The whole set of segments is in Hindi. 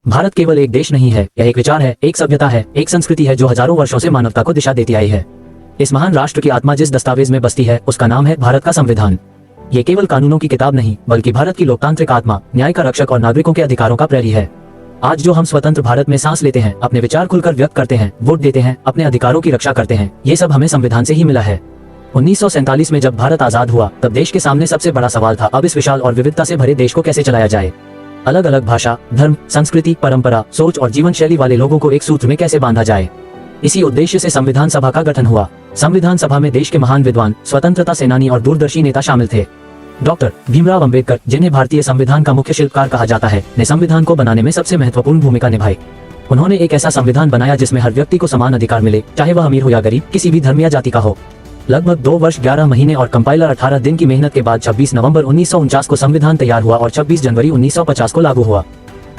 भारत केवल एक देश नहीं है, यह एक विचार है, एक सभ्यता है, एक संस्कृति है जो हजारों वर्षों से मानवता को दिशा देती आई है। इस महान राष्ट्र की आत्मा जिस दस्तावेज में बसती है उसका नाम है भारत का संविधान। ये केवल कानूनों की किताब नहीं बल्कि भारत की लोकतांत्रिक आत्मा, न्याय का रक्षक और नागरिकों के अधिकारों का प्रहरी है। आज जो हम स्वतंत्र भारत में सांस लेते हैं, अपने विचार खुलकर व्यक्त करते हैं, वोट देते हैं, अपने अधिकारों की रक्षा करते हैं, ये सब हमें संविधान से ही मिला है। 1947 में जब भारत आजाद हुआ तब देश के सामने सबसे बड़ा सवाल था, अब इस विशाल और विविधता से भरे देश को कैसे चलाया जाए। अलग अलग भाषा, धर्म, संस्कृति, परंपरा, सोच और जीवन शैली वाले लोगों को एक सूत्र में कैसे बांधा जाए। इसी उद्देश्य से संविधान सभा का गठन हुआ। संविधान सभा में देश के महान विद्वान, स्वतंत्रता सेनानी और दूरदर्शी नेता शामिल थे। डॉक्टर भीमराव अंबेडकर, जिन्हें भारतीय संविधान का मुख्य शिल्पकार कहा जाता है, ने संविधान को बनाने में सबसे महत्वपूर्ण भूमिका निभाई। उन्होंने एक ऐसा संविधान बनाया जिसमें हर व्यक्ति को समान अधिकार मिले, चाहे वह अमीर हो या गरीब, किसी भी धर्म या जाति का हो। लगभग 2 वर्ष 11 महीने और कंपाइलर 18 दिन की मेहनत के बाद 26 नवंबर 1949 को संविधान तैयार हुआ और 26 जनवरी 1950 को लागू हुआ।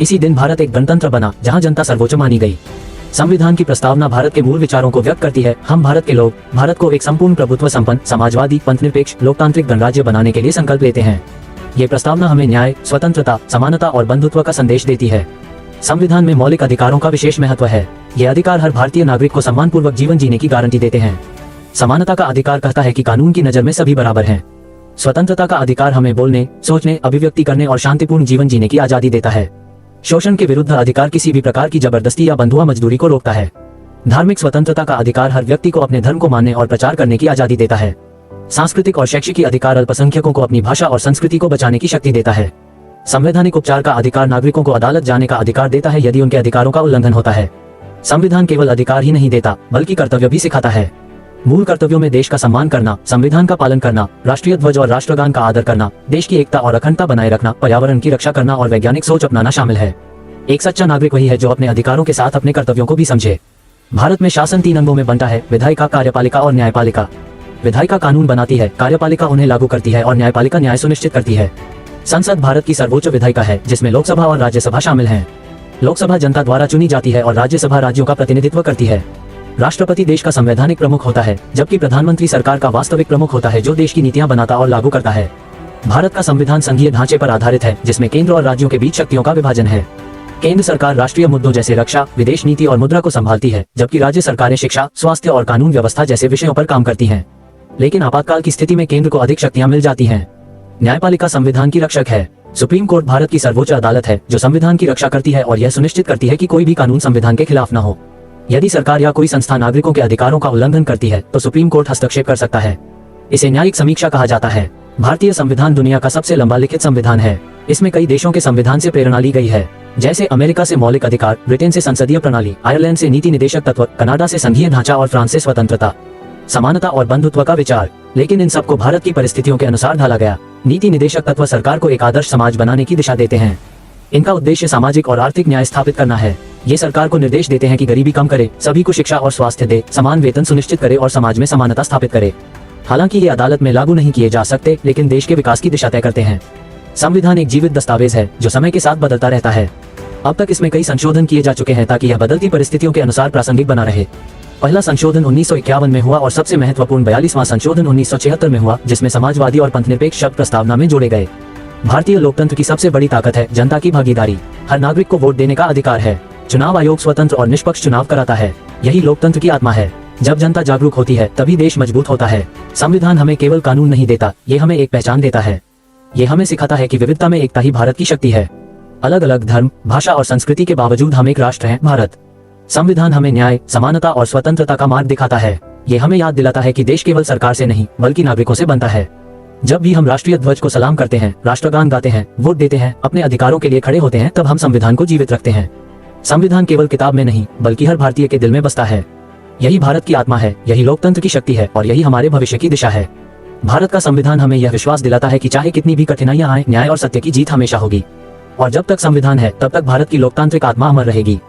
इसी दिन भारत एक गणतंत्र बना जहां जनता सर्वोच्च मानी गई। संविधान की प्रस्तावना भारत के मूल विचारों को व्यक्त करती है। हम भारत के लोग भारत को एक संपूर्ण प्रभुत्व संपन्न, समाजवादी, पंथनिरपेक्ष, लोकतांत्रिक गणराज्य बनाने के लिए संकल्प लेते हैं। ये प्रस्तावना हमें न्याय, स्वतंत्रता, समानता और बंधुत्व का संदेश देती है। संविधान में मौलिक अधिकारों का विशेष महत्व है। ये अधिकार हर भारतीय नागरिक को सम्मानपूर्वक जीवन जीने की गारंटी देते हैं। समानता का अधिकार कहता है कि कानून की नजर में सभी बराबर हैं। स्वतंत्रता का अधिकार हमें बोलने, सोचने, अभिव्यक्ति करने और शांतिपूर्ण जीवन जीने की आजादी देता है। शोषण के विरुद्ध अधिकार किसी भी प्रकार की जबरदस्ती या बंधुआ मजदूरी को रोकता है। धार्मिक स्वतंत्रता का अधिकार हर व्यक्ति को अपने धर्म को मानने और प्रचार करने की आजादी देता है। सांस्कृतिक और शैक्षिक अधिकार अल्पसंख्यकों को अपनी भाषा और संस्कृति को बचाने की शक्ति देता है। संवैधानिक उपचार का अधिकार नागरिकों को अदालत जाने का अधिकार देता है यदि उनके अधिकारों का उल्लंघन होता है। संविधान केवल अधिकार ही नहीं देता बल्कि कर्तव्य भी सिखाता है। मूल कर्तव्यों में देश का सम्मान करना, संविधान का पालन करना, राष्ट्रीय ध्वज और राष्ट्रगान का आदर करना, देश की एकता और अखंडता बनाए रखना, पर्यावरण की रक्षा करना और वैज्ञानिक सोच अपनाना शामिल है। एक सच्चा नागरिक वही है जो अपने अधिकारों के साथ अपने कर्तव्यों को भी समझे। भारत में शासन 3 अंगों में बनता है, विधायिका, कार्यपालिका और न्यायपालिका। विधायिका कानून बनाती है, कार्यपालिका उन्हें लागू करती है और न्यायपालिका न्याय सुनिश्चित करती है। संसद भारत की सर्वोच्च विधायिका है जिसमें लोकसभा और राज्यसभा शामिल हैं। लोकसभा जनता द्वारा चुनी जाती है और राज्यसभा राज्यों का प्रतिनिधित्व करती है। राष्ट्रपति देश का संवैधानिक प्रमुख होता है जबकि प्रधानमंत्री सरकार का वास्तविक प्रमुख होता है जो देश की नीतियां बनाता और लागू करता है। भारत का संविधान संघीय ढांचे पर आधारित है जिसमें केंद्र और राज्यों के बीच शक्तियों का विभाजन है। केंद्र सरकार राष्ट्रीय मुद्दों जैसे रक्षा, विदेश नीति और मुद्रा को संभालती है जबकि राज्य सरकारें शिक्षा, स्वास्थ्य और कानून व्यवस्था जैसे विषयों पर काम करती हैं। लेकिन आपातकाल की स्थिति में केंद्र को अधिक शक्तियां मिल जाती हैं। न्यायपालिका संविधान की रक्षक है। सुप्रीम कोर्ट भारत की सर्वोच्च अदालत है जो संविधान की रक्षा करती है और यह सुनिश्चित करती है कि कोई भी कानून संविधान के खिलाफ न हो। यदि सरकार या कोई संस्था नागरिकों के अधिकारों का उल्लंघन करती है तो सुप्रीम कोर्ट हस्तक्षेप कर सकता है। इसे न्यायिक समीक्षा कहा जाता है। भारतीय संविधान दुनिया का सबसे लंबा लिखित संविधान है। इसमें कई देशों के संविधान से प्रेरणा ली गई है, जैसे अमेरिका से मौलिक अधिकार, ब्रिटेन से संसदीय प्रणाली, आयरलैंड से नीति निदेशक तत्व, कनाडा से संघीय ढांचा और फ्रांस से स्वतंत्रता, समानता और बंधुत्व का विचार। लेकिन इन सबको भारत की परिस्थितियों के अनुसार ढाला गया। नीति निदेशक तत्व सरकार को एक आदर्श समाज बनाने की दिशा देते हैं। इनका उद्देश्य सामाजिक और आर्थिक न्याय स्थापित करना है। ये सरकार को निर्देश देते हैं कि गरीबी कम करे, सभी को शिक्षा और स्वास्थ्य दे, समान वेतन सुनिश्चित करे और समाज में समानता स्थापित करे। हालांकि ये अदालत में लागू नहीं किए जा सकते लेकिन देश के विकास की दिशा तय करते हैं। संविधान एक जीवित दस्तावेज है जो समय के साथ बदलता रहता है। अब तक इसमें कई संशोधन किए जा चुके हैं ताकि यह बदलती परिस्थितियों के अनुसार प्रासंगिक बना रहे। पहला संशोधन 1951 में हुआ और सबसे महत्वपूर्ण 42वां संशोधन 1976 में हुआ जिसमें समाजवादी और पंथनिरपेक्ष शब्द प्रस्तावना में जोड़े गए। भारतीय लोकतंत्र की सबसे बड़ी ताकत है जनता की भागीदारी। हर नागरिक को वोट देने का अधिकार है। चुनाव आयोग स्वतंत्र और निष्पक्ष चुनाव कराता है। यही लोकतंत्र की आत्मा है। जब जनता जागरूक होती है तभी देश मजबूत होता है। संविधान हमें केवल कानून नहीं देता, ये हमें एक पहचान देता है। ये हमें सिखाता है कि विविधता में एकता ही भारत की शक्ति है। अलग अलग धर्म, भाषा और संस्कृति के बावजूद हम एक राष्ट्र हैं, भारत। संविधान हमें न्याय, समानता और स्वतंत्रता का मार्ग दिखाता है। ये हमें याद दिलाता है कि देश केवल सरकार से नहीं बल्कि नागरिकों से बनता है। जब भी हम राष्ट्रीय ध्वज को सलाम करते हैं, राष्ट्रगान गाते हैं, वोट देते हैं, अपने अधिकारों के लिए खड़े होते हैं, तब हम संविधान को जीवित रखते हैं। संविधान केवल किताब में नहीं बल्कि हर भारतीय के दिल में बसता है। यही भारत की आत्मा है, यही लोकतंत्र की शक्ति है और यही हमारे भविष्य की दिशा है। भारत का संविधान हमें यह विश्वास दिलाता है कि चाहे कितनी भी कठिनाइयां आए, न्याय और सत्य की जीत हमेशा होगी। और जब तक संविधान है तब तक भारत की लोकतांत्रिक आत्मा अमर रहेगी।